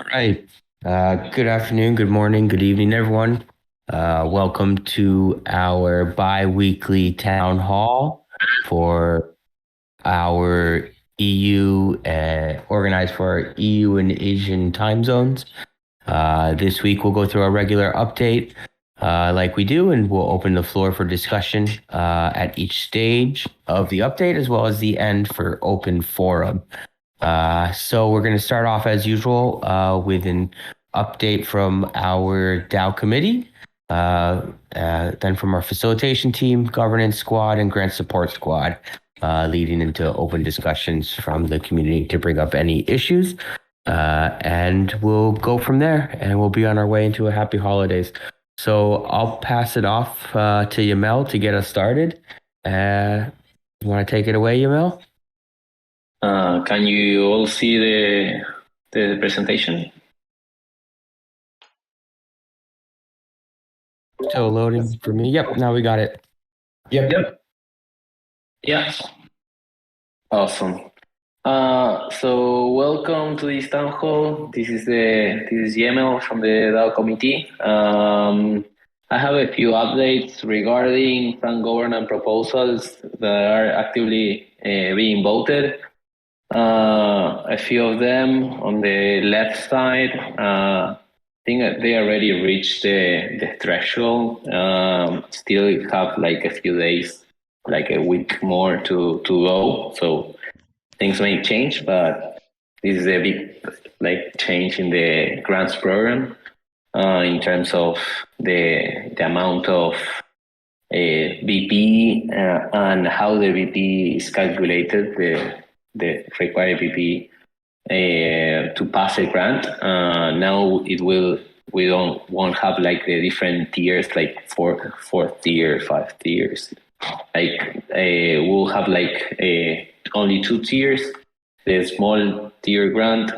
All right. Good afternoon, good morning, good evening, everyone. Welcome to our bi-weekly town hall for our EU, organized for our EU and Asian time zones. This week we'll go through our regular update like we do, and we'll open the floor for discussion at each stage of the update as well as the end for open forum. So we're going to start off as usual with an update from our DAO committee, then from our facilitation team, governance squad, and grant support squad, leading into open discussions from the community to bring up any issues. And we'll go from there, and we'll be on our way into a happy holidays. So I'll pass it off to Yamel to get us started. You want to take it away, Yamel? Can you all see the presentation? So loading for me. Yep, now we got it. Yep. Yeah. Awesome. So welcome to this town hall. This is Yemel from the DAO committee. I have a few updates regarding some governance proposals that are actively being voted. A few of them on the left side, I think that they already reached the threshold. Still have like a few days, like a week more to go. So things may change, but this is a big change in the grants program in terms of the amount of BP and how the BP is calculated, the required BP to pass a grant. Now we won't have like the different tiers, like fourth tier, 5 tiers. We'll have only 2 tiers. The small tier grant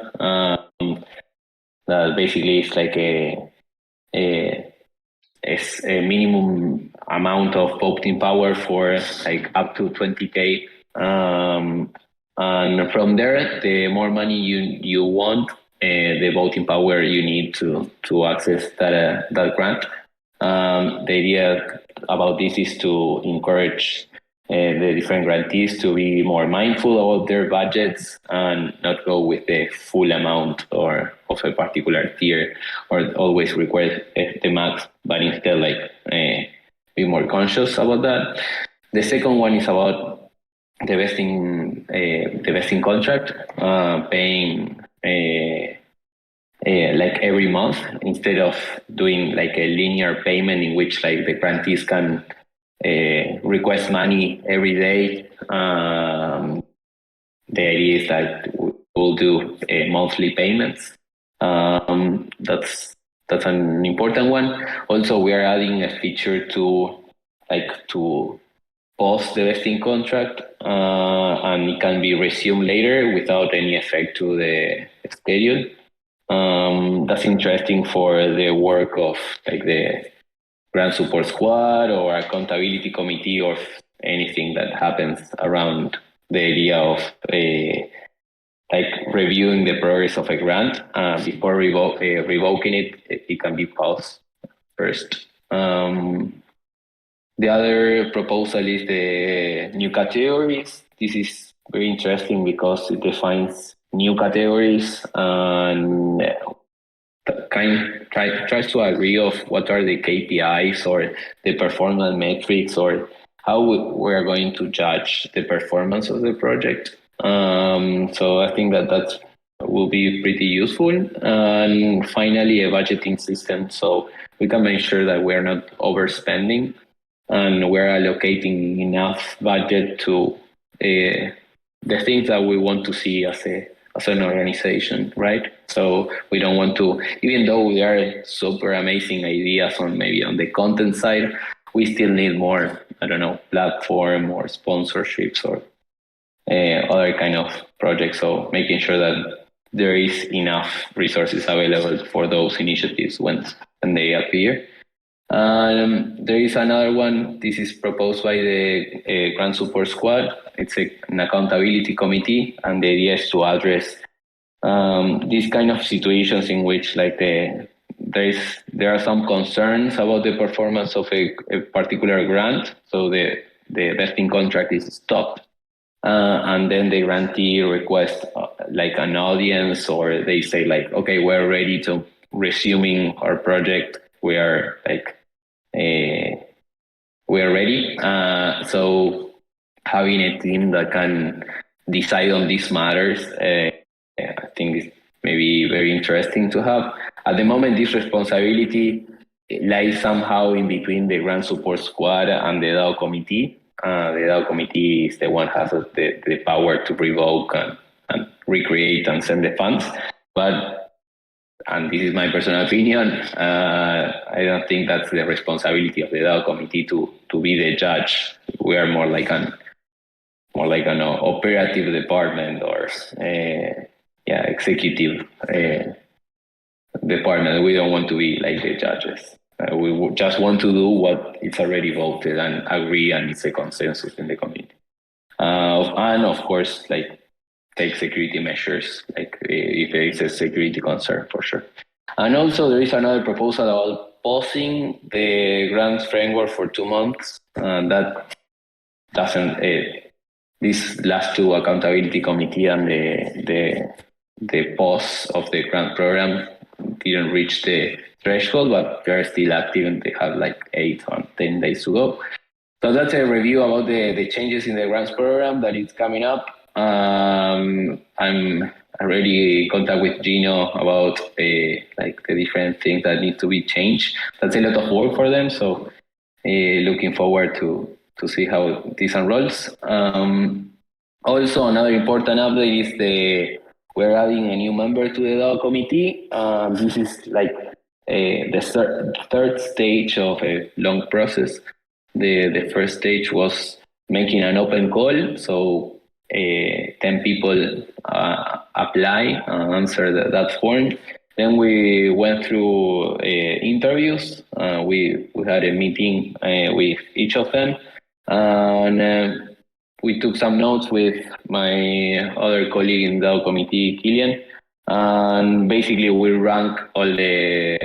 that basically is like a minimum amount of voting power for like up to 20K. And from there, the more money you want, the voting power you need to access that grant. The idea about this is to encourage the different grantees to be more mindful about their budgets and not go with the full amount or of a particular tier or always require the max, but instead be more conscious about that. The second one is about the vesting contract, paying like every month instead of doing like a linear payment in which like the grantees can request money every day. The idea is that we'll do monthly payments. That's an important one. Also, we are adding a feature to pause the vesting contract, and it can be resumed later without any effect to the schedule. That's interesting for the work of like the grant support squad or accountability committee or anything that happens around the idea of reviewing the progress of a grant before revoking it. It can be paused first. The other proposal is the new categories. This is very interesting because it defines new categories and tries to agree of what are the KPIs or the performance metrics or how we are going to judge the performance of the project. So I think that will be pretty useful. And finally, a budgeting system so we can make sure that we are not overspending and we're allocating enough budget to the things that we want to see as an organization, right? So we don't want to, even though there are super amazing ideas on the content side, we still need more, platform or sponsorships or other kind of projects. So making sure that there is enough resources available for those initiatives when they appear. There is another one. This is proposed by the Grant Support Squad. It's an accountability committee, and the idea is to address these kind of situations in which like there are some concerns about the performance of a particular grant, so the vesting contract is stopped, and then the grantee requests like an audience, or they say like, okay, we're ready to resuming our project. We are like we are ready. So having a team that can decide on these matters, I think is maybe very interesting to have. At the moment, this responsibility lies somehow in between the Grant Support Squad and the DAO Committee. The DAO Committee is the one who has the power to revoke and recreate and send the funds. But, and this is my personal opinion, I don't think that's the responsibility of the DAO Committee to be the judge. We are more like an operative department, or executive department. We don't want to be like the judges. We just want to do what it's already voted and agree, and it's a consensus in the committee. And of course, like take security measures, like if there is a security concern, for sure. And also there is another proposal about pausing the grants framework for 2 months. That doesn't. These last two, accountability committee and the pause of the grant program, didn't reach the threshold, but they're still active and they have like 8 or 10 days to go. So that's a review about the changes in the grants program that is coming up. I'm already in contact with Gino about the different things that need to be changed. That's a lot of work for them, so looking forward to see how this unrolls. Also, another important update is we're adding a new member to the DAO committee. This is like the third stage of a long process. The first stage was making an open call, so 10 people apply and answer that form. Then we went through interviews. We had a meeting with each of them, and we took some notes with my other colleague in the DAO committee, Killian, and basically we rank all the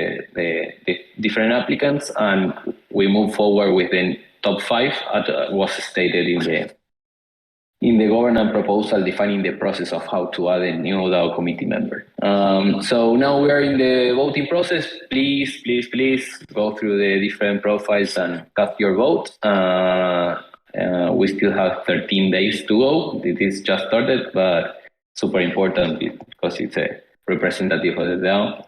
different applicants, and we move forward with the top 5 as was stated in the governance proposal, defining the process of how to add a new DAO committee member. So now we are in the voting process. Please go through the different profiles and cast your vote. We still have 13 days to go. It is just started, but super important because it's a representative of the DAO.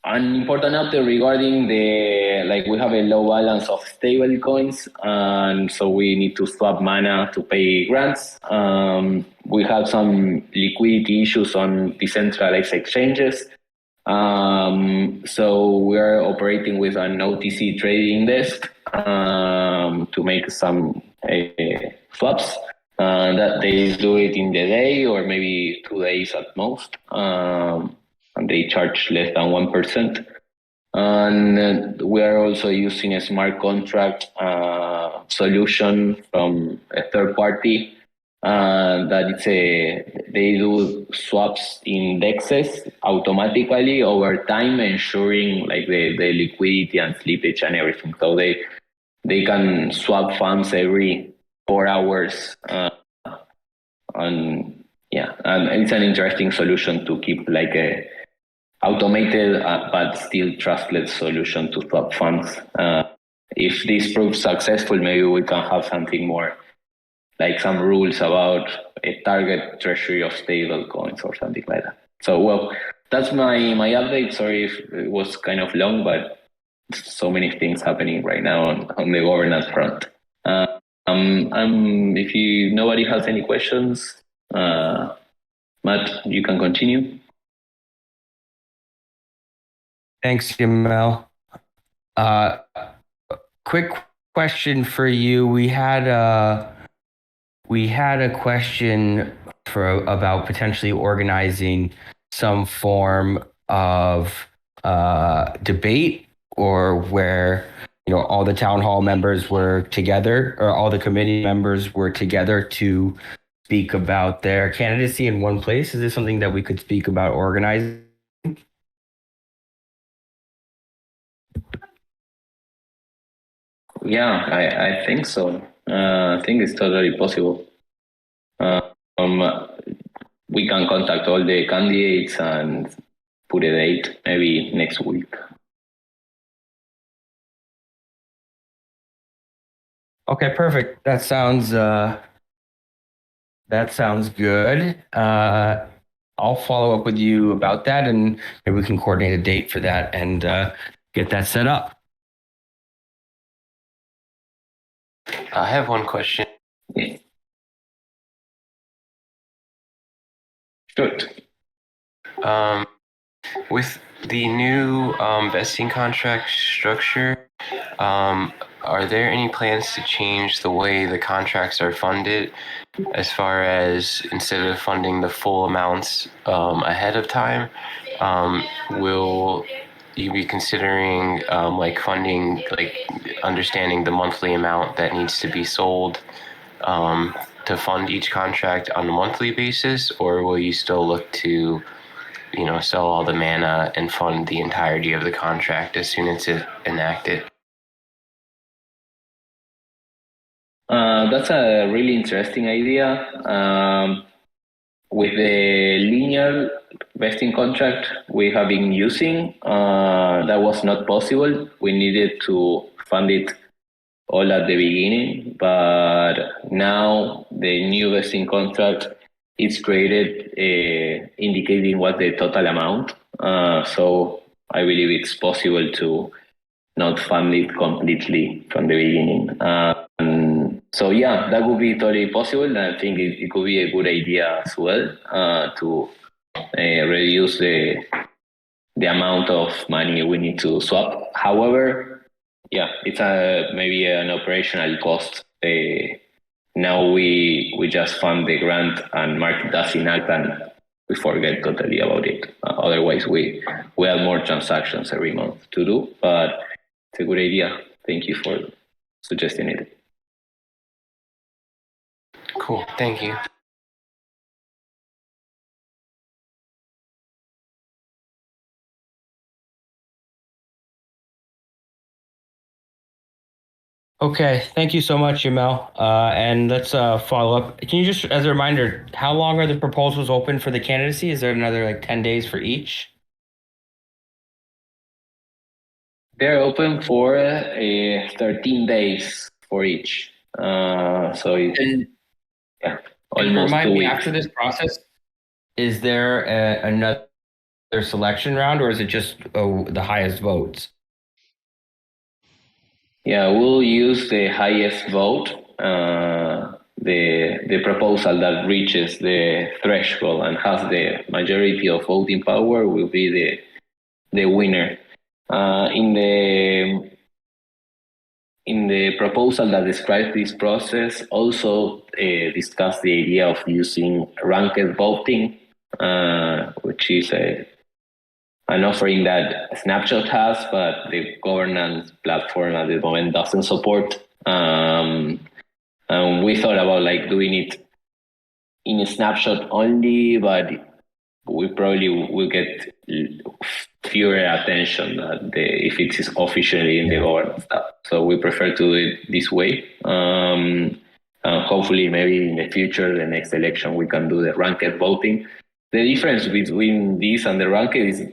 An important update regarding we have a low balance of stable coins, and so we need to swap mana to pay grants. We have some liquidity issues on decentralized exchanges. So we are operating with an OTC trading desk to make some swaps. That they do it in the day or maybe 2 days at most. And they charge less than 1%. And we are also using a smart contract solution from a third party that they do swaps indexes automatically over time, ensuring like the liquidity and slippage and everything. So they can swap funds every 4 hours. And it's an interesting solution to keep like a automated but still trustless solution to swap funds. If this proves successful, maybe we can have something more, like some rules about a target treasury of stable coins or something like that. So, well, that's my update. Sorry if it was kind of long, but so many things happening right now on the governance front. If nobody has any questions, Matt, you can continue. Thanks, Jamel. Quick question for you. We had a question about potentially organizing some form of debate, or where all the town hall members were together, or all the committee members were together to speak about their candidacy in one place? Is this something that we could speak about organizing? Yeah, I think so. I think it's totally possible. Um, we can contact all the candidates and put a date maybe next week. Okay, perfect. That sounds good. I'll follow up with you about that, and maybe we can coordinate a date for that and get that set up. I have one question. Yeah. Good. With the new vesting contract structure, are there any plans to change the way the contracts are funded, as far as instead of funding the full amounts ahead of time, will you be considering like funding, like understanding the monthly amount that needs to be sold to fund each contract on a monthly basis, or will you still look to sell all the mana and fund the entirety of the contract as soon as it's enacted? That's a really interesting idea. With the linear vesting contract we have been using, that was not possible. We needed to fund it all at the beginning, but now the new vesting contract is created indicating what the total amount. So I believe it's possible to not fund it completely from the beginning. So yeah, that would be totally possible, and I think it could be a good idea as well to reduce the amount of money we need to swap. However, yeah, it's maybe an operational cost. Now we just fund the grant and market does enact, and we forget totally about it. Otherwise, we have more transactions every month to do, but it's a good idea. Thank you for suggesting it. Cool, thank you. Okay, thank you so much, Jamel. And let's follow up. Can you just, as a reminder, how long are the proposals open for the candidacy? Is there another like 10 days for each? They're open for 13 days for each. So yeah, almost remind 2 me, weeks. after this process, is there another selection round, or is it just the highest votes? Yeah, we'll use the highest vote, the proposal that reaches the threshold and has the majority of voting power will be the winner. In the proposal that describes this process, also discuss the idea of using ranked voting, which is an offering that Snapshot has, but the governance platform at the moment doesn't support. And we thought about like doing it in a Snapshot only, but we probably will get fewer attention if it is officially in the governance tab. So we prefer to do it this way. Hopefully, maybe in the future, the next election, we can do the ranked voting. The difference between this and the ranked is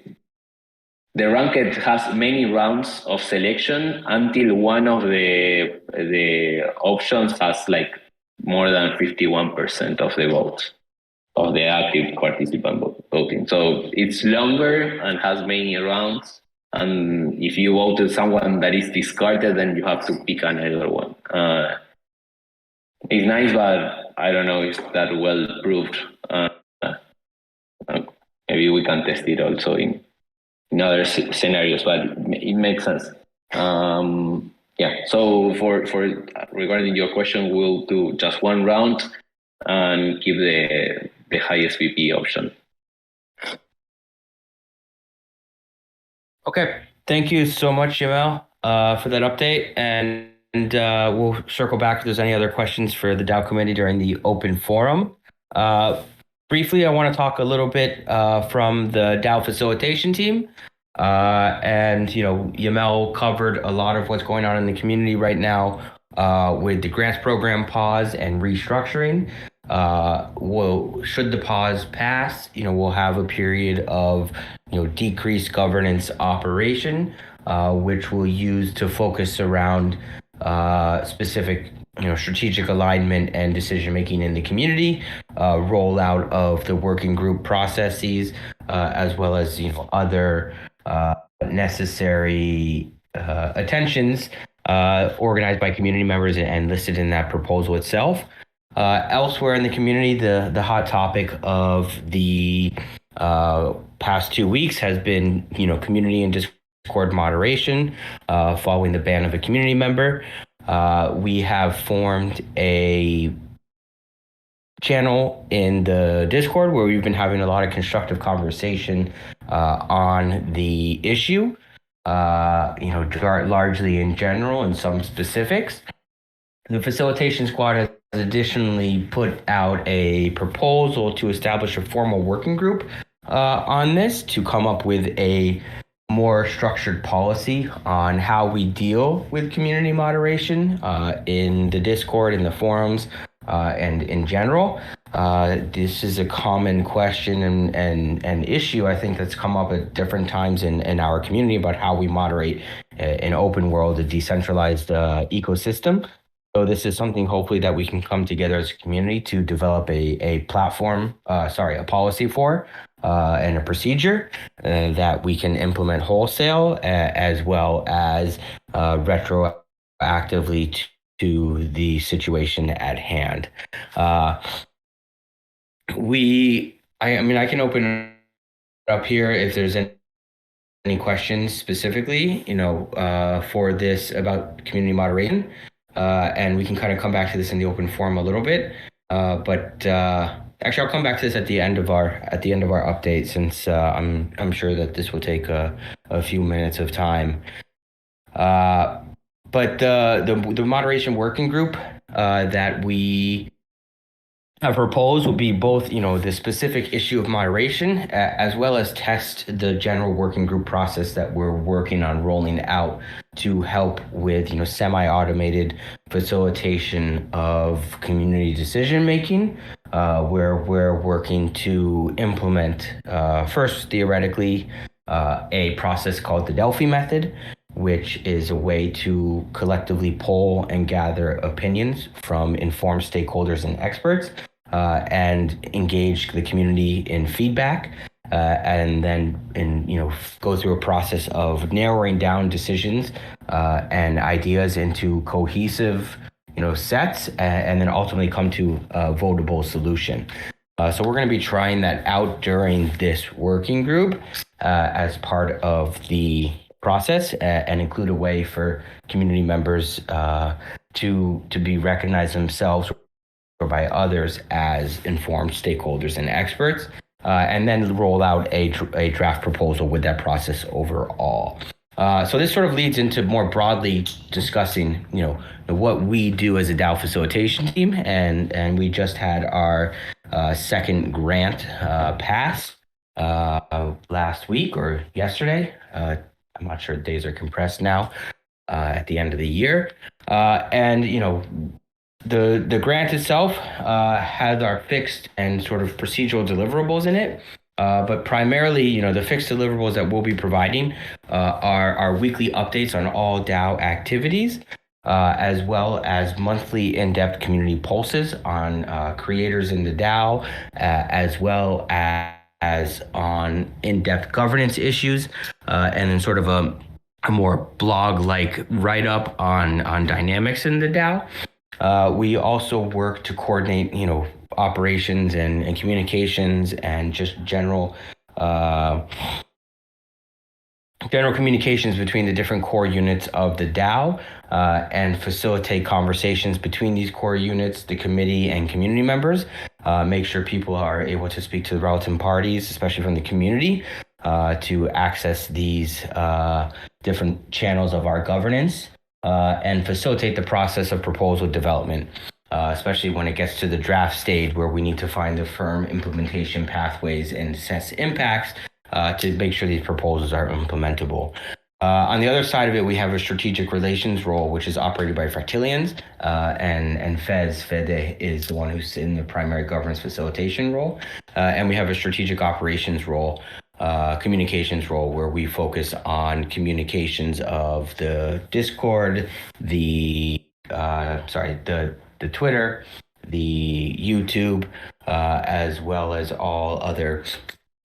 the ranked has many rounds of selection until one of the options has like more than 51% of the votes of the active participant voting. So it's longer and has many rounds. And if you voted someone that is discarded, then you have to pick another one. It's nice, but I don't know if that well proved. Maybe we can test it also in other scenarios, but it makes sense. Yeah. So for regarding your question, we'll do just one round and keep the highest VP option. Okay. Thank you so much, Jamel, for that update. And we'll circle back if there's any other questions for the DAO committee during the open forum. Briefly, I want to talk a little bit from the DAO facilitation team. And, Yamel covered a lot of what's going on in the community right now with the grants program pause and restructuring. Should the pause pass, we'll have a period of, decreased governance operation, which we'll use to focus around specific strategic alignment and decision making in the community, rollout of the working group processes, as well as other necessary attentions organized by community members and listed in that proposal itself. Elsewhere in the community, the hot topic of the past 2 weeks has been community and Discord moderation following the ban of a community member. We have formed a channel in the Discord where we've been having a lot of constructive conversation on the issue, largely in general and some specifics. The Facilitation Squad has additionally put out a proposal to establish a formal working group on this to come up with a more structured policy on how we deal with community moderation in the Discord, in the forums, and in general. This is a common question and issue, I think, that's come up at different times in our community about how we moderate an open world, a decentralized ecosystem. So this is something hopefully that we can come together as a community to develop a policy for and a procedure that we can implement wholesale as well as retroactively to the situation at hand. I can open it up here if there's any questions specifically, for this about community moderation. And we can kind of come back to this in the open forum a little bit. But actually, I'll come back to this at the end of our update, since I'm sure that this will take a few minutes of time. But the moderation working group that we have proposed will be both, the specific issue of moderation as well as test the general working group process that we're working on rolling out to help with, semi-automated facilitation of community decision making, where we're working to implement first theoretically a process called the Delphi method, which is a way to collectively poll and gather opinions from informed stakeholders and experts, and engage the community in feedback, and then go through a process of narrowing down decisions and ideas into cohesive sets, and then ultimately come to a votable solution. So we're going to be trying that out during this working group as part of the process, and include a way for community members to be recognized themselves or by others as informed stakeholders and experts, and then roll out a draft proposal with that process overall. So this sort of leads into more broadly discussing, what we do as a DAO facilitation team, and we just had our second grant pass last week or yesterday. I'm not sure, days are compressed now at the end of the year. And, the grant itself has our fixed and sort of procedural deliverables in it. But primarily, the fixed deliverables that we'll be providing are our weekly updates on all DAO activities, as well as monthly in-depth community pulses on creators in the DAO, as well as on in-depth governance issues, and then sort of a more blog-like write-up on dynamics in the DAO. We also work to coordinate, operations and communications and just general communications between the different core units of the DAO, and facilitate conversations between these core units, the committee and community members, make sure people are able to speak to the relevant parties, especially from the community, to access these different channels of our governance, and facilitate the process of proposal development. especially when it gets to the draft stage where we need to find the firm implementation pathways and assess impacts to make sure these proposals are implementable. On the other side of it, we have a strategic relations role, which is operated by Fractilians, and Fede is the one who's in the primary governance facilitation role. And we have a strategic operations role, communications role, where we focus on communications of the Discord, the Twitter, the YouTube, as well as all other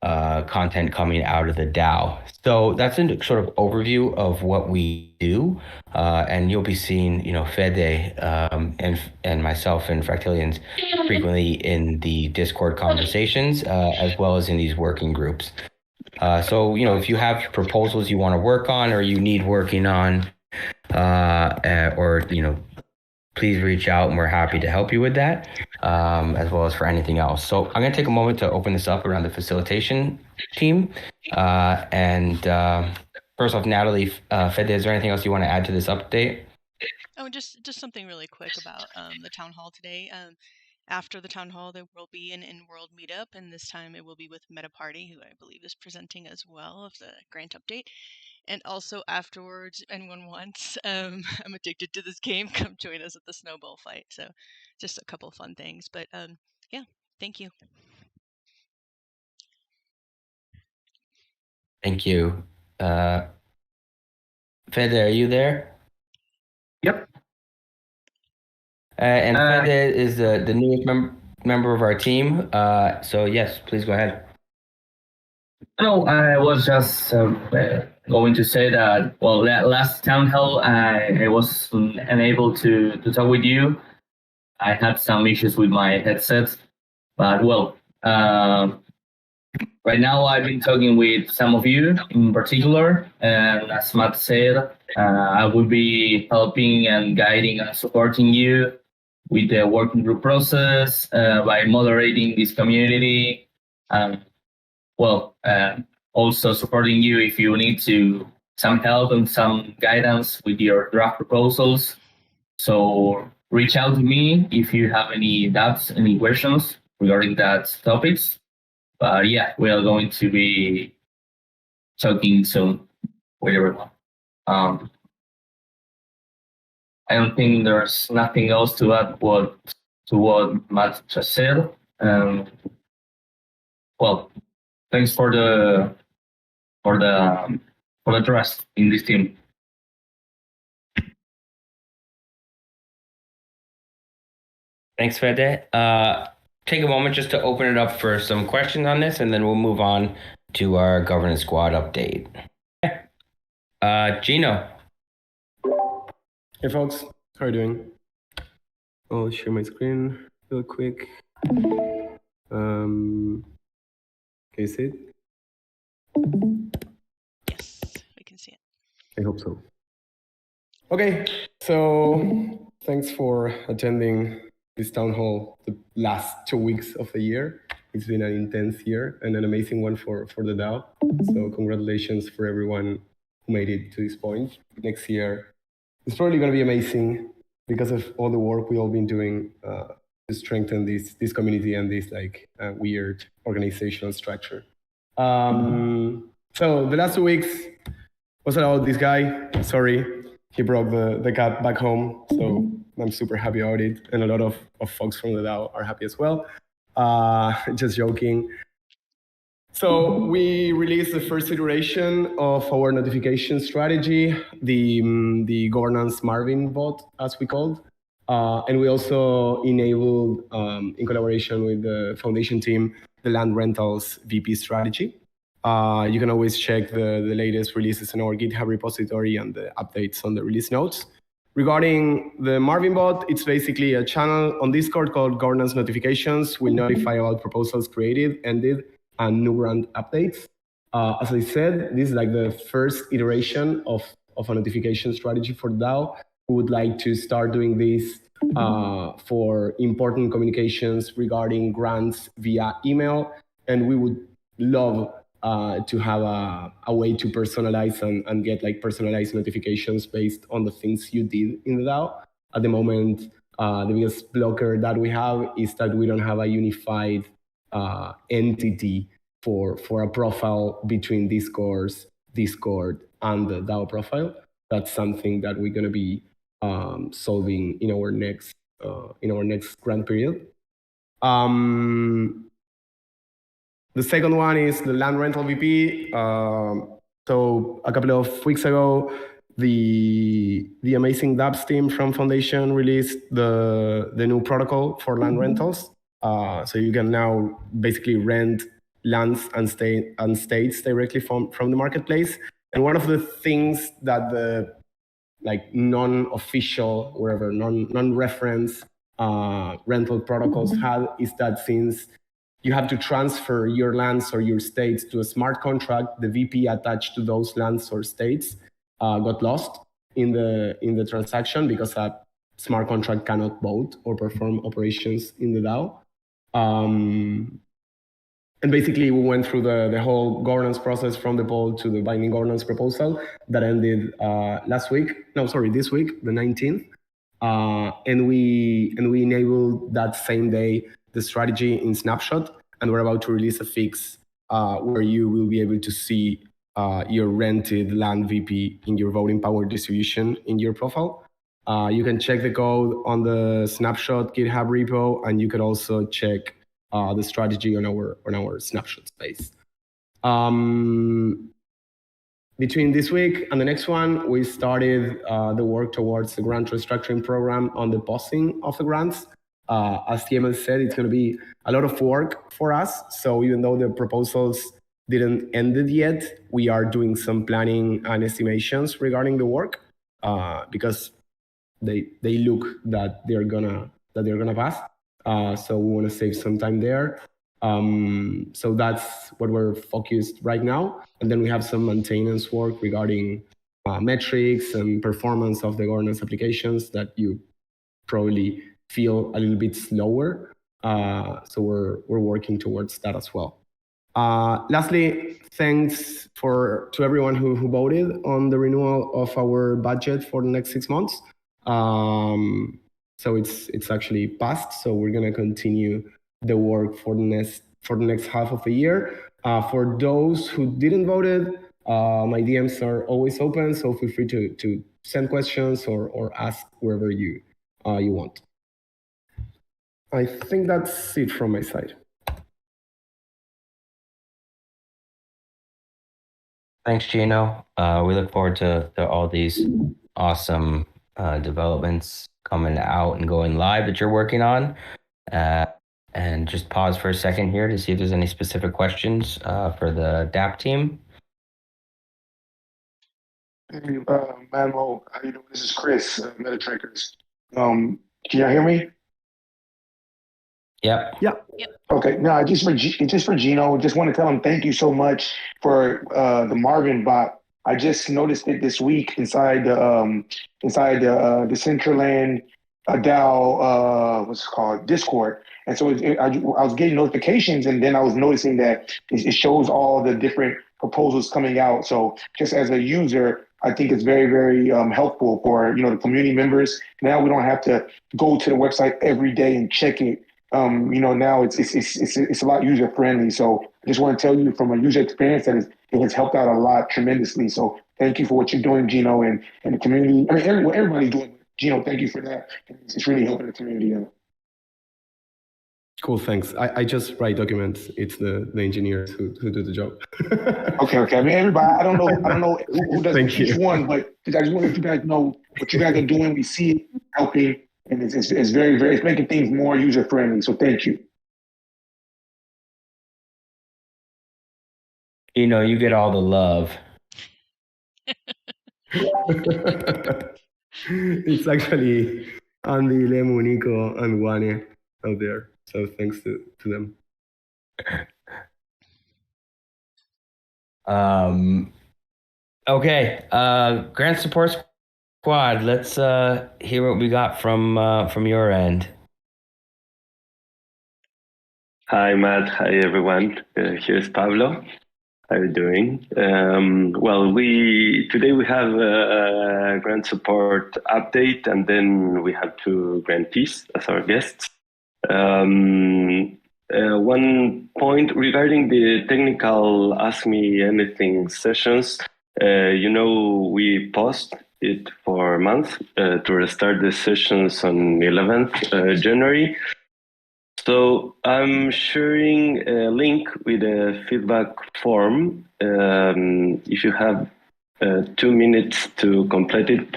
content coming out of the DAO. So that's a sort of overview of what we do, and you'll be seeing, Fede and myself and Fractilians frequently in the Discord conversations, as well as in these working groups. So if you have proposals you want to work on or you need working on, or please reach out and we're happy to help you with that, as well as for anything else. So I'm going to take a moment to open this up around the facilitation team. And first off, Natalie, Fede, is there anything else you want to add to this update? Oh, just something really quick about the town hall today. After the town hall, there will be an in-world meetup, and this time it will be with MetaParty, who I believe is presenting as well of the grant update. And also afterwards, anyone wants, I'm addicted to this game, come join us at the Snowball fight. So just a couple fun things, but yeah, thank you. Thank you. Fede, are you there? Yep. And Fede is the newest member of our team. So yes, please go ahead. No, I was just going to say that, well, that last town hall, I was unable to talk with you. I had some issues with my headset, but well, right now I've been talking with some of you in particular, and as Matt said, I will be helping and guiding and supporting you with the working group process by moderating this community. Also supporting you if you need some help and some guidance with your draft proposals. So reach out to me if you have any doubts, any questions regarding that topics. But yeah, we are going to be talking soon with everyone. I don't think there's nothing else to add to what Matt just said. Well, thanks for the trust in this team. Thanks, Fede. Take a moment just to open it up for some questions on this, and then we'll move on to our governance squad update. Gino. Hey folks, how are you doing? I'll share my screen real quick. Can you see it? Yes, we can see it. I hope so. Okay, so thanks for attending this town hall the last 2 weeks of the year. It's been an intense year and an amazing one for the DAO. So congratulations for everyone who made it to this point. Next year, it's probably going to be amazing because of all the work we've all been doing to strengthen this community and this weird organizational structure. So the last 2 weeks was about this guy. Sorry, he brought the cat back home. So I'm super happy about it. And a lot of folks from the DAO are happy as well. Just joking. So we released the first iteration of our notification strategy, the governance Marvin bot, as we called. And we also enabled, in collaboration with the foundation team, the land rentals VP strategy. You can always check the latest releases in our GitHub repository and the updates on the release notes. Regarding the Marvin bot, it's basically a channel on Discord called Governance Notifications. We'll notify about proposals created, ended, and new grant updates. As I said, this is like the first iteration of a notification strategy for DAO. We would like to start doing this for important communications regarding grants via email. And we would love to have a way to personalize and get personalized notifications based on the things you did in the DAO. At the moment, The biggest blocker that we have is that we don't have a unified entity for a profile between Discord and the DAO profile. That's something that we're going to be solving in our next grant period. The second one is the land rental VP. So a couple of weeks ago, the amazing Dapps team from Foundation released the new protocol for land rentals. So you can now basically rent lands and states directly from the marketplace. And one of the things that the non-official, wherever, non-reference rental protocols had is that since you have to transfer your lands or your states to a smart contract, the VP attached to those lands or states got lost in the transaction because a smart contract cannot vote or perform operations in the DAO. And basically, we went through the whole governance process from the poll to the binding governance proposal that ended this week, the 19th. And we enabled that same day the strategy in Snapshot, and we're about to release a fix where you will be able to see your rented land VP in your voting power distribution in your profile. You can check the code on the Snapshot GitHub repo, and you can also check the strategy on our Snapshot space. Between this week and the next one, we started the work towards the grant restructuring program on the posting of the grants. As TML said, it's going to be a lot of work for us. So even though the proposals didn't end yet, we are doing some planning and estimations regarding the work because they look that they're gonna pass. So we want to save some time there. So that's what we're focused right now. And then we have some maintenance work regarding metrics and performance of the governance applications that you probably feel a little bit slower. So we're working towards that as well. Lastly, thanks to everyone who voted on the renewal of our budget for the next 6 months. So it's actually passed. So we're gonna continue the work for the next half of the year. For those who didn't vote, my DMs are always open. So feel free to send questions or ask wherever you want. I think that's it from my side. Thanks, Gino. We look forward to all these awesome developments coming out and going live that you're working on. And just pause for a second here to see if there's any specific questions for the DAP team. Hey, Manuel, how you doing? This is Chris, MetaTrackers. Can y'all hear me? Yep. Yeah. Yep. Okay. No, just for Gino, just want to tell him thank you so much for the Marvin bot. I just noticed it this week inside the Decentraland DAO, what's it called, Discord. And so I was getting notifications, and then I was noticing that it shows all the different proposals coming out. So just as a user, I think it's very, very helpful for the community members. Now we don't have to go to the website every day and check it. Now it's a lot user friendly. So I just want to tell you from a user experience that it has helped out a lot tremendously. So thank you for what you're doing, Gino, and the community. I mean, everybody's doing. Gino, thank you for that. It's really helping the community out. Cool, thanks. I just write documents. It's the engineers who do the job. Okay. I mean, everybody. I don't know who does each one, but I just want you guys to know what you guys are doing. We see it helping, and it's very, very. It's making things more user friendly. So thank you. You get all the love. It's actually Andy, Lemu, Nico, and Wane out there. So thanks to them. Okay. Grant Support Squad. Let's hear what we got from your end. Hi, Matt. Hi, everyone. Here's Pablo. How are you doing? Well, today we have a grant support update, and then we have two grantees as our guests. One point regarding the technical Ask Me Anything sessions, we paused it for a month to restart the sessions on 11th January. So I'm sharing a link with a feedback form. If you have 2 minutes to complete it,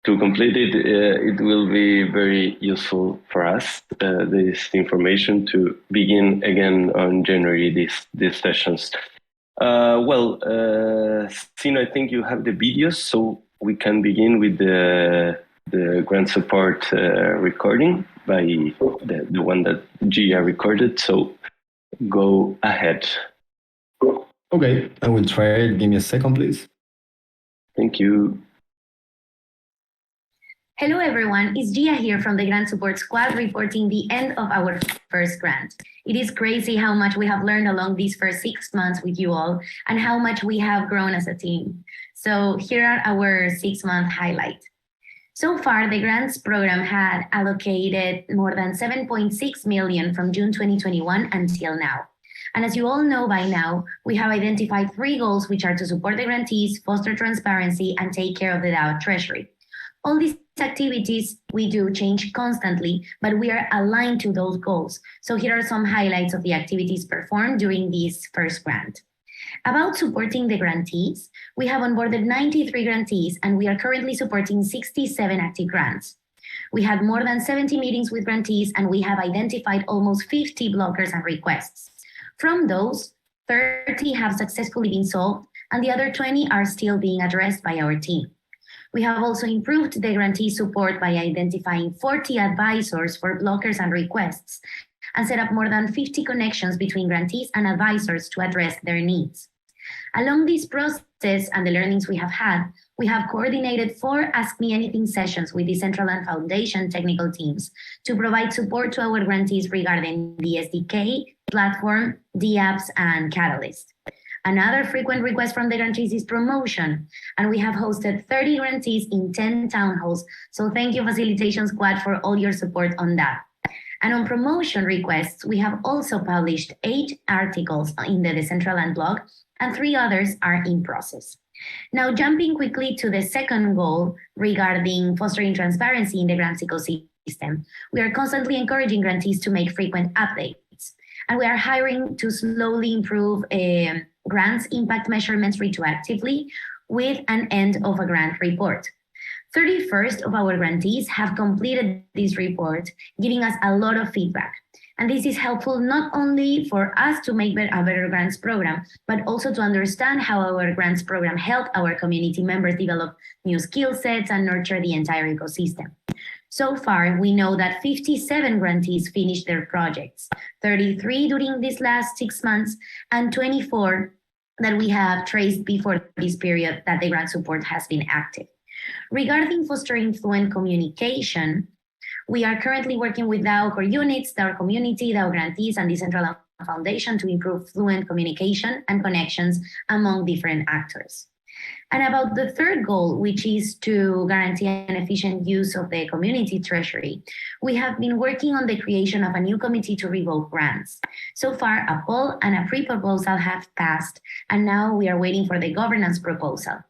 it will be very useful for us. This information to begin again on January these sessions. Sin, I think you have the videos, so we can begin with the grant support recording by the one that Gia recorded. So go ahead. Okay, I will try it. Give me a second, please. Thank you. Hello everyone, it's Gia here from the Grant Support Squad reporting the end of our first grant. It is crazy how much we have learned along these first 6 months with you all and how much we have grown as a team. So here are our 6-month highlights. So far, the grants program had allocated more than 7.6 million from June 2021 until now. And as you all know by now, we have identified 3 goals, which are to support the grantees, foster transparency, and take care of the DAO treasury. All these activities we do change constantly, but we are aligned to those goals. So here are some highlights of the activities performed during this first grant. About supporting the grantees, we have onboarded 93 grantees and we are currently supporting 67 active grants. We had more than 70 meetings with grantees and we have identified almost 50 blockers and requests. From those, 30 have successfully been solved and the other 20 are still being addressed by our team. We have also improved the grantee support by identifying 40 advisors for blockers and requests and set up more than 50 connections between grantees and advisors to address their needs. Along this process and the learnings we have coordinated 4 Ask Me Anything sessions with the Decentraland Foundation technical teams to provide support to our grantees regarding the SDK, platform, DApps, and Catalyst. Another frequent request from the grantees is promotion, and we have hosted 30 grantees in 10 town halls, so thank you Facilitation Squad for all your support on that. And on promotion requests, we have also published 8 articles in the Decentraland blog, and 3 others are in process. Now, jumping quickly to the second goal regarding fostering transparency in the grants ecosystem, we are constantly encouraging grantees to make frequent updates, and we are hiring to slowly improve grants impact measurements retroactively with an end of a grant report. 31st of our grantees have completed this report, giving us a lot of feedback. And this is helpful not only for us to make a better grants program, but also to understand how our grants program helped our community members develop new skill sets and nurture the entire ecosystem. So far, we know that 57 grantees finished their projects, 33 during these last 6 months, and 24 that we have traced before this period that the grant support has been active. Regarding fostering fluent communication, we are currently working with DAO core units, DAO community, DAO grantees, and Decentraland Foundation to improve fluent communication and connections among different actors. And about the third goal, which is to guarantee an efficient use of the community treasury, we have been working on the creation of a new committee to revoke grants. So far, a poll and a pre-proposal have passed, and now we are waiting for the governance proposal.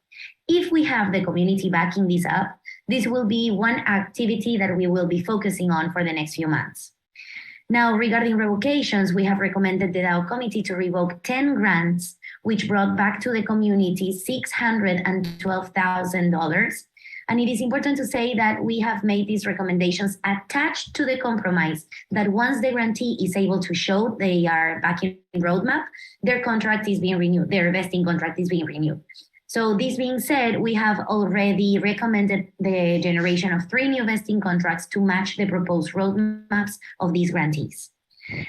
If we have the community backing this up, this will be one activity that we will be focusing on for the next few months. Now, regarding revocations, we have recommended the DAO committee to revoke 10 grants, which brought back to the community $612,000. And it is important to say that we have made these recommendations attached to the compromise that once the grantee is able to show they are back in roadmap, their contract is being renewed, their vesting contract is being renewed. So this being said, we have already recommended the generation of 3 new vesting contracts to match the proposed roadmaps of these grantees.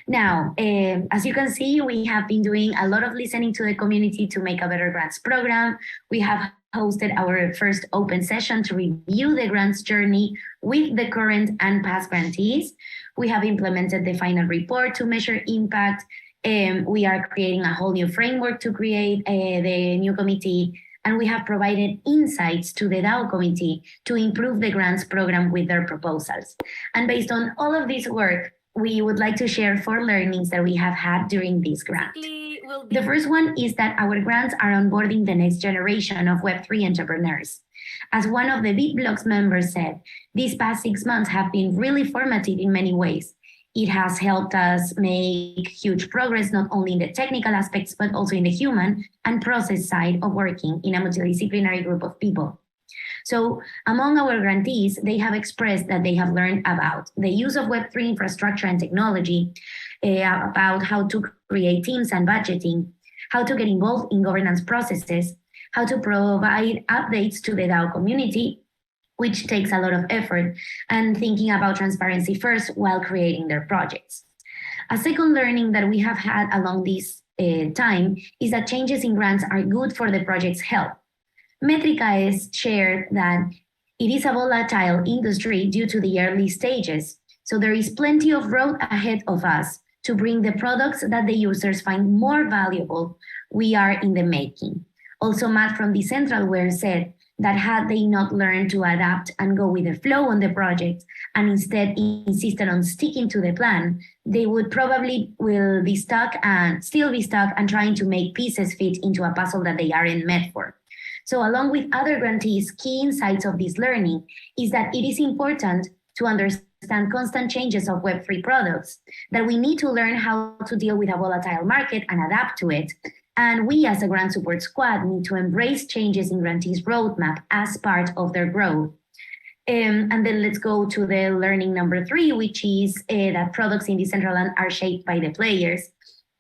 Now, as you can see, we have been doing a lot of listening to the community to make a better grants program. We have hosted our first open session to review the grants journey with the current and past grantees. We have implemented the final report to measure impact, We are creating a whole new framework to create the new committee, and we have provided insights to the DAO committee to improve the grants program with their proposals. And based on all of this work, we would like to share 4 learnings that we have had during this grant. The first one is that our grants are onboarding the next generation of Web3 entrepreneurs. As one of the BitBlocks members said, these past 6 months have been really formative in many ways. It has helped us make huge progress, not only in the technical aspects, but also in the human and process side of working in a multidisciplinary group of people. So among our grantees, they have expressed that they have learned about the use of Web3 infrastructure and technology, about how to create teams and budgeting, how to get involved in governance processes, how to provide updates to the DAO community, which takes a lot of effort, and thinking about transparency first while creating their projects. A second learning that we have had along this time is that changes in grants are good for the project's health. Metrica has shared that it is a volatile industry due to the early stages, so there is plenty of road ahead of us to bring the products that the users find more valuable. We are in the making. Also, Matt from Decentraland said that had they not learned to adapt and go with the flow on the project and instead insisted on sticking to the plan, they would probably will be stuck and still be stuck and trying to make pieces fit into a puzzle that they aren't meant for. So along with other grantees, key insights of this learning is that it is important to understand constant changes of Web3 products, that we need to learn how to deal with a volatile market and adapt to it. And we as a grant support squad need to embrace changes in grantees' roadmap as part of their growth. And then let's go to the learning number 3, which is that products in Decentraland are shaped by the players.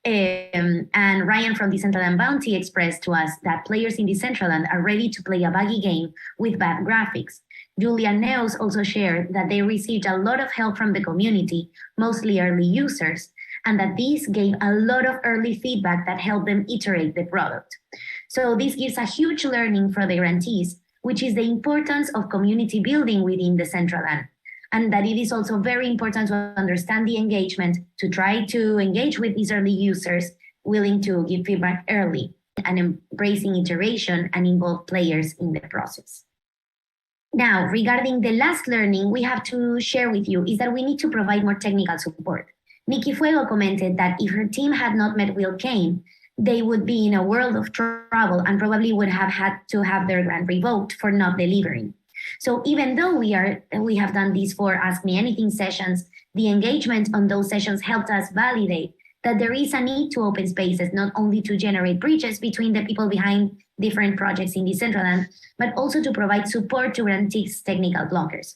And Ryan from Decentraland Bounty expressed to us that players in Decentraland are ready to play a buggy game with bad graphics. Julian Neos also shared that they received a lot of help from the community, mostly early users, and that this gave a lot of early feedback that helped them iterate the product. So this gives a huge learning for the grantees, which is the importance of community building within Decentraland, and that it is also very important to understand the engagement, to try to engage with these early users, willing to give feedback early, and embracing iteration and involve players in the process. Now, regarding the last learning we have to share with you is that we need to provide more technical support. Nikki Fuego commented that if her team had not met Will Kane, they would be in a world of trouble and probably would have had to have their grant revoked for not delivering. So even though we have done these 4 Ask Me Anything sessions, the engagement on those sessions helped us validate that there is a need to open spaces, not only to generate bridges between the people behind different projects in Decentraland, but also to provide support to grantees' technical blockers.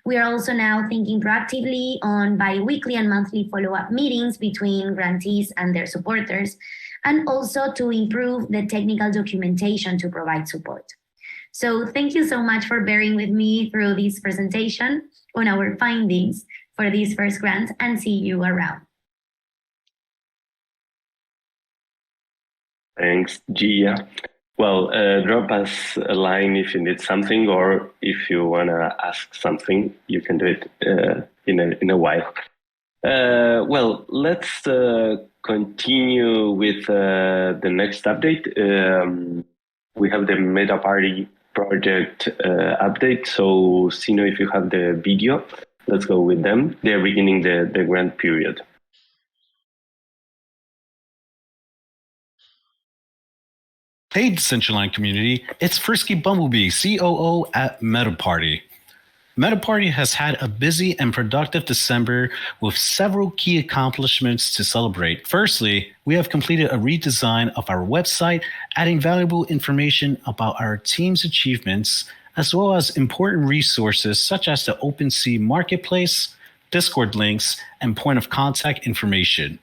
We are also now thinking proactively on bi-weekly and monthly follow-up meetings between grantees and their supporters, and also to improve the technical documentation to provide support. So thank you so much for bearing with me through this presentation on our findings for this first grant, and see you around. Thanks, Gia. Well, drop us a line if you need something, or if you want to ask something, you can do it in a while. Well, let's continue with the next update. We have the MetaParty project update. So, Sino, if you have the video, let's go with them. They're beginning the grant period. Hey, Decentraland community, it's Frisky Bumblebee, COO at MetaParty. MetaParty has had a busy and productive December with several key accomplishments to celebrate. Firstly, we have completed a redesign of our website, adding valuable information about our team's achievements, as well as important resources such as the OpenSea Marketplace, Discord links, and point of contact information.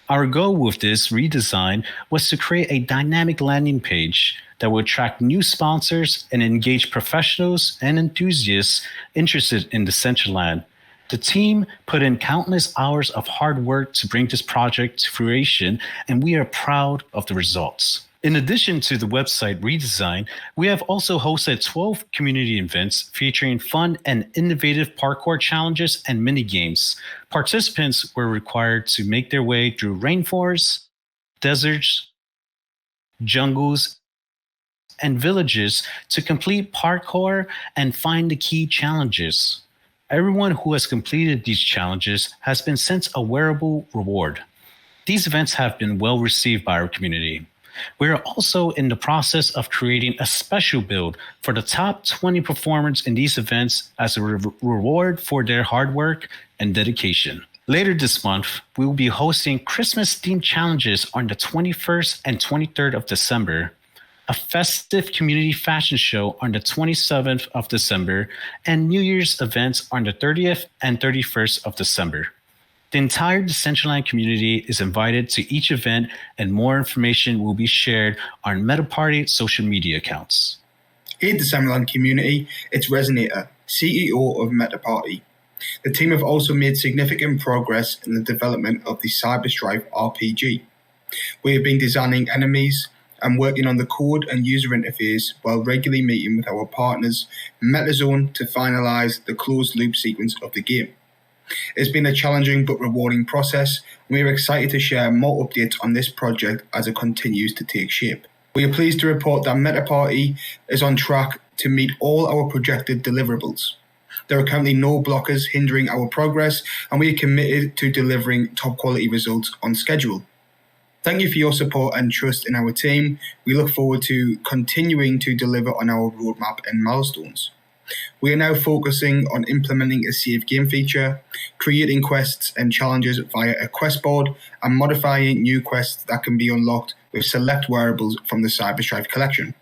Our goal with this redesign was to create a dynamic landing page that will attract new sponsors and engage professionals and enthusiasts interested in Decentraland. The team put in countless hours of hard work to bring this project to fruition, and we are proud of the results. In addition to the website redesign, we have also hosted 12 community events featuring fun and innovative parkour challenges and mini games. Participants were required to make their way through rainforests, deserts, jungles, and villages to complete parkour and find the key challenges. Everyone who has completed these challenges has been sent a wearable reward. These events have been well received by our community. We are also in the process of creating a special build for the top 20 performers in these events as a reward for their hard work and dedication. Later this month, we will be hosting Christmas-themed challenges on the 21st and 23rd of December, a festive community fashion show on the 27th of December, and New Year's events on the 30th and 31st of December. The entire Decentraland community is invited to each event, and more information will be shared on MetaParty social media accounts. Hey Decentraland community, it's Resonator, CEO of MetaParty. The team have also made significant progress in the development of the Cyberstrife RPG. We have been designing enemies and working on the code and user interface while regularly meeting with our partners, MetaZone, to finalize the closed loop sequence of the game. It's been a challenging but rewarding process, and we are excited to share more updates on this project as it continues to take shape. We are pleased to report that MetaParty is on track to meet all our projected deliverables. There are currently no blockers hindering our progress, and we are committed to delivering top quality results on schedule. Thank you for your support and trust in our team. We look forward to continuing to deliver on our roadmap and milestones. We are now focusing on implementing a save game feature, creating quests and challenges via a quest board, and modifying new quests that can be unlocked with select wearables from the Cyberstrife collection.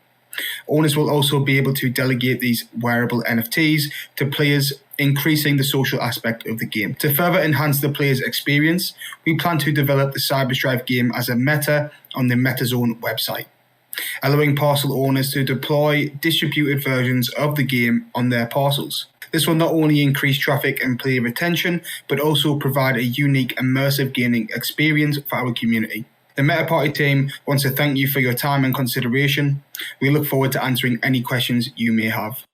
Owners will also be able to delegate these wearable NFTs to players, increasing the social aspect of the game. To further enhance the player's experience, we plan to develop the Cyberstrife game as a meta on the MetaZone website, allowing parcel owners to deploy distributed versions of the game on their parcels. This will not only increase traffic and player retention, but also provide a unique, immersive gaming experience for our community. The MetaParty team wants to thank you for your time and consideration. We look forward to answering any questions you may have.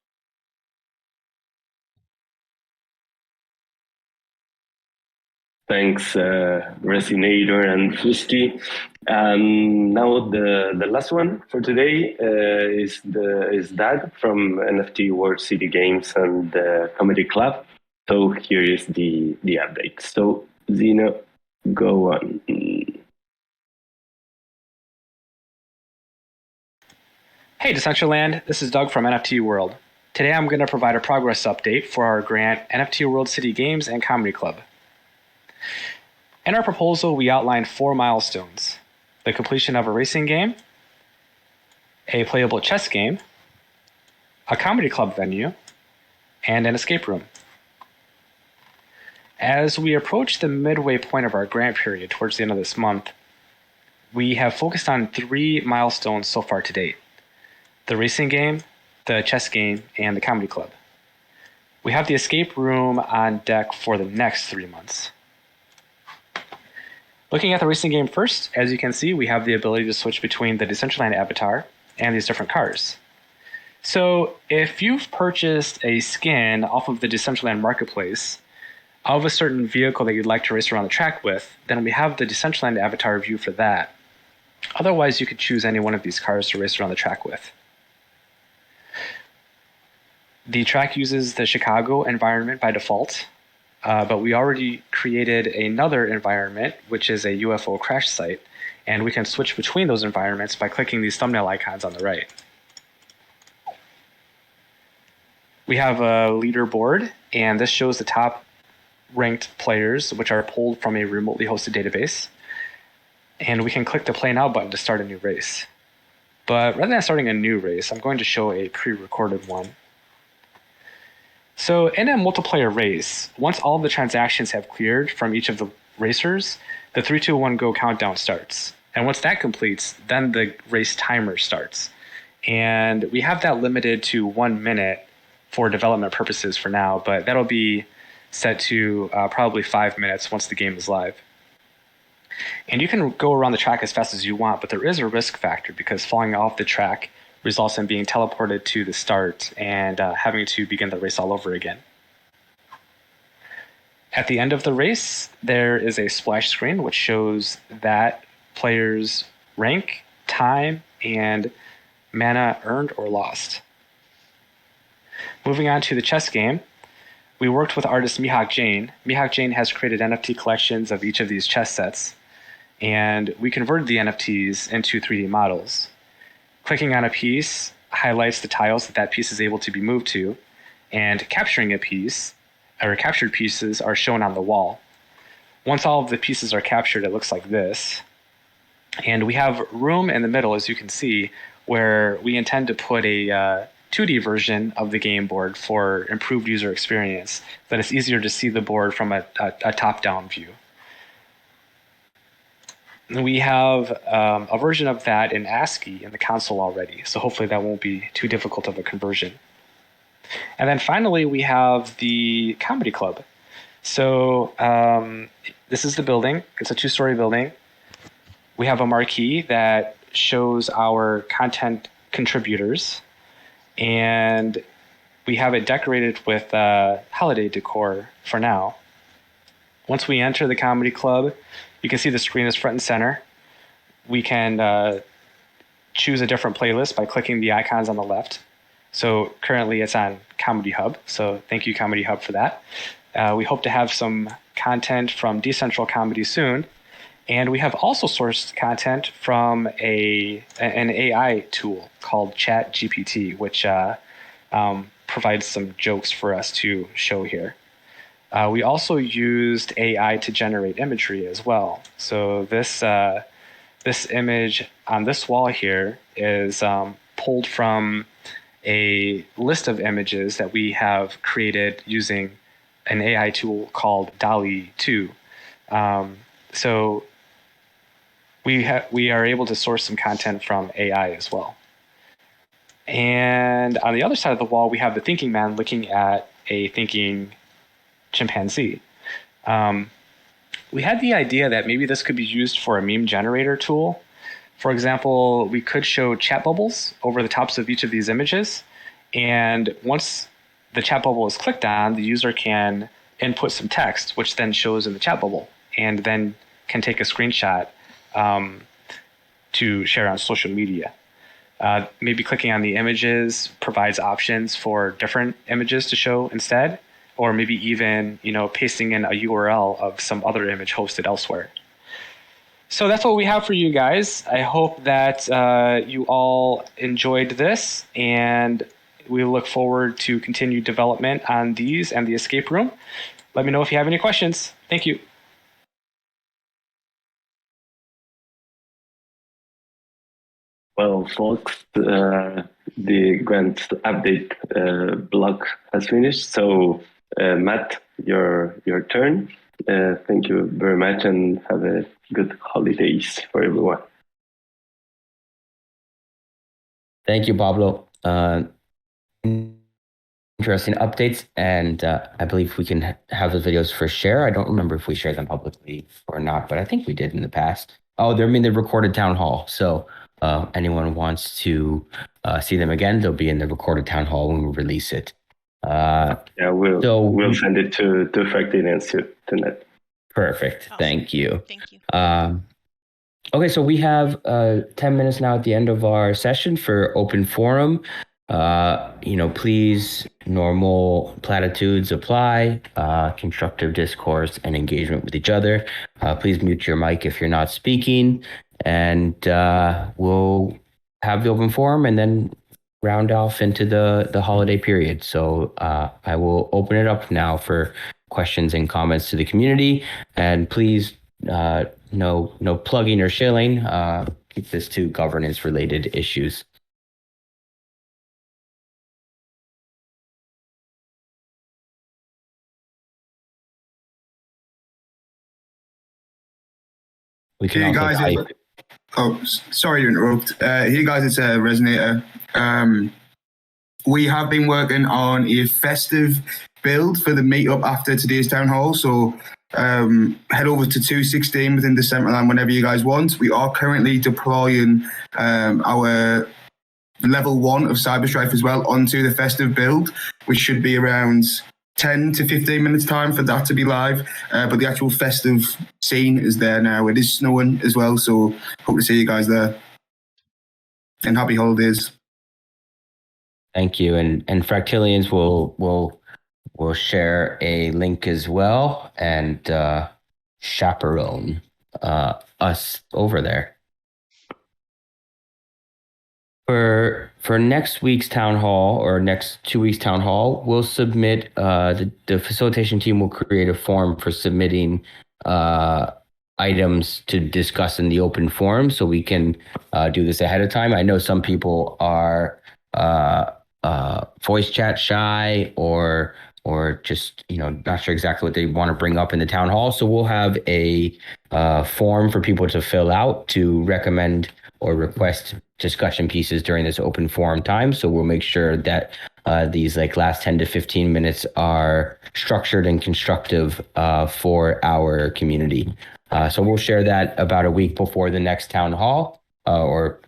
Thanks, Resonator and Fusty. Now the last one for today is Dad from NFT World City Games and the Comedy Club. So here is the update. So Zeno, go on. Hey Decentraland, this is Doug from NFT World. Today I'm going to provide a progress update for our grant NFT World City Games and Comedy Club. In our proposal, we outlined 4 milestones: the completion of a racing game, a playable chess game, a comedy club venue, and an escape room. As we approach the midway point of our grant period towards the end of this month, we have focused on 3 milestones so far to date: the racing game, the chess game, and the comedy club. We have the escape room on deck for the next 3 months. Looking at the racing game first, as you can see, we have the ability to switch between the Decentraland avatar and these different cars. So if you've purchased a skin off of the Decentraland marketplace of a certain vehicle that you'd like to race around the track with, then we have the Decentraland avatar view for that. Otherwise, you could choose any one of these cars to race around the track with. The track uses the Chicago environment by default, but we already created another environment, which is a UFO crash site, and we can switch between those environments by clicking these thumbnail icons on the right. We have a leaderboard, and this shows the top ranked players, which are pulled from a remotely hosted database. And we can click the Play Now button to start a new race. But rather than starting a new race, I'm going to show a pre-recorded one. So in a multiplayer race, once all of the transactions have cleared from each of the racers, the 3, 2, 1, go countdown starts. And once that completes, then the race timer starts. And we have that limited to 1 minute for development purposes for now, but that'll be set to probably 5 minutes once the game is live. And you can go around the track as fast as you want, but there is a risk factor because falling off the track results in being teleported to the start and having to begin the race all over again. At the end of the race, there is a splash screen which shows that player's rank, time, and mana earned or lost. Moving on to the chess game, we worked with artist Mihak Jain. Mihak Jain has created NFT collections of each of these chess sets, and we converted the NFTs into 3D models. Clicking on a piece highlights the tiles that piece is able to be moved to, and capturing a piece, or captured pieces, are shown on the wall. Once all of the pieces are captured, it looks like this. And we have room in the middle, as you can see, where we intend to put a 2D version of the game board for improved user experience, that it's easier to see the board from a top-down view. We have a version of that in ASCII in the console already, so hopefully that won't be too difficult of a conversion. And then finally, we have the Comedy Club. So this is the building. It's a 2-story building. We have a marquee that shows our content contributors, and we have it decorated with holiday decor for now. Once we enter the Comedy Club, you can see the screen is front and center. We can choose a different playlist by clicking the icons on the left. So currently it's on Comedy Hub, so thank you Comedy Hub for that. We hope to have some content from Decentral Comedy soon. And we have also sourced content from an AI tool called ChatGPT, which provides some jokes for us to show here. We also used AI to generate imagery as well. So this image on this wall here is pulled from a list of images that we have created using an AI tool called DALL-E 2. So we are able to source some content from AI as well. And on the other side of the wall, we have the thinking man looking at a thinking chimpanzee. We had the idea that maybe this could be used for a meme generator tool. For example, we could show chat bubbles over the tops of each of these images. And once the chat bubble is clicked on, the user can input some text, which then shows in the chat bubble, and then can take a screenshot to share on social media. Maybe clicking on the images provides options for different images to show instead, or maybe even pasting in a URL of some other image hosted elsewhere. So that's what we have for you guys. I hope that you all enjoyed this, and we look forward to continued development on these and the escape room. Let me know if you have any questions. Thank you. Well, folks, the grant update block has finished. So, Matt, your turn. Thank you very much, and have a good holidays for everyone. Thank you, Pablo. Interesting updates, and I believe we can have those videos for share. I don't remember if we shared them publicly or not, but I think we did in the past. Oh, they're in the recorded town hall, so anyone wants to see them again, they'll be in the recorded town hall when we release it. We'll send it to Fractal and to Net. Perfect. Awesome. Thank you. Thank you. Okay, so we have 10 minutes now at the end of our session for open forum. Please, normal platitudes apply, constructive discourse and engagement with each other. Please mute your mic if you're not speaking, and we'll have the open forum and then round off into the holiday period. So I will open it up now for questions and comments to the community, and please no plugging or shilling. Keep this to governance related issues. Hey guys, sorry to interrupt. Hey guys, it's Resonator. We have been working on a festive build for the meetup after today's town hall. So head over to 216 within Decentraland whenever you guys want. We are currently deploying our level 1 of Cyberstrife as well onto the festive build, which should be around 10 to 15 minutes time for that to be live. But the actual festive scene is there now. It is snowing as well, so hope to see you guys there. And happy holidays. Thank you. And Fractilians will share a link as well and chaperone us over there. For next week's town hall or next 2 weeks town hall, we'll submit the facilitation team will create a form for submitting items to discuss in the open forum, so we can do this ahead of time. I know some people are voice chat shy or just not sure exactly what they want to bring up in the town hall. So we'll have a form for people to fill out to recommend or request discussion pieces during this open forum time. So we'll make sure that these last 10 to 15 minutes are structured and constructive for our community. So we'll share that about a week before the next town hall, or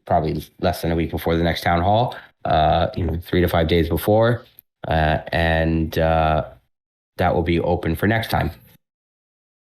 probably less than a week before the next town hall, 3 to 5 days before, and that will be open for next time.